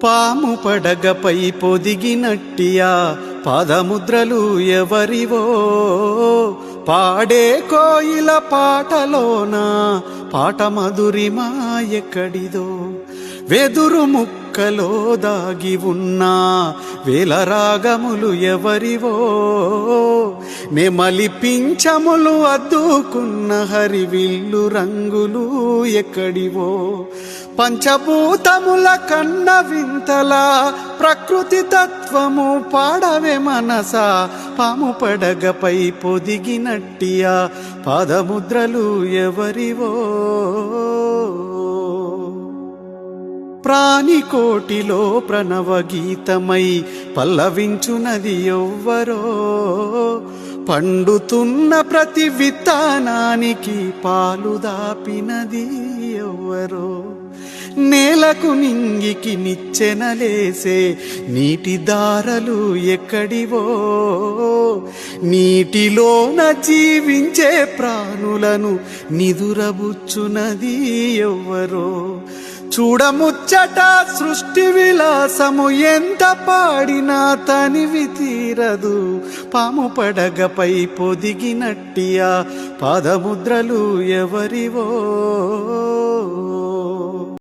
పాము పడగపై పొదిగినట్టియా పాదముద్రలు ఎవరివో, పాడే కోయిల పాటలోన పాట మధురిమా ఎక్కడిదో, వెదురు ముక్కలో దాగి ఉన్నా వేల రాగములు ఎవరివో, నెమలి పింఛములు అద్దుకున్న హరివిల్లు రంగులు ఎక్కడివో, పంచభూతముల కన్న వింతల ప్రకృతి తత్వము పాడవే మనసా, పాము పడగపై పొదిగినట్టియా పాదముద్రలు ఎవరివో. ప్రాణికోటిలో ప్రణవ గీతమై పల్లవించునది ఎవ్వరో, పండుతున్న ప్రతి విత్తనానికి పాలు దాపినది ఎవ్వరో, నేలకు నింగికి నిచ్చెనలేసే నీటి దారలు ఎక్కడివో, నీటిలోన జీవించే ప్రాణులను నిదురబుచ్చునది ఎవ్వరో, చూడముచ్చట సృష్టి విలాసము ఎంత పాడినా తనివి తీరదు, పాము పడగపై పొదిగినట్టియా పాదముద్రలు ఎవరివో.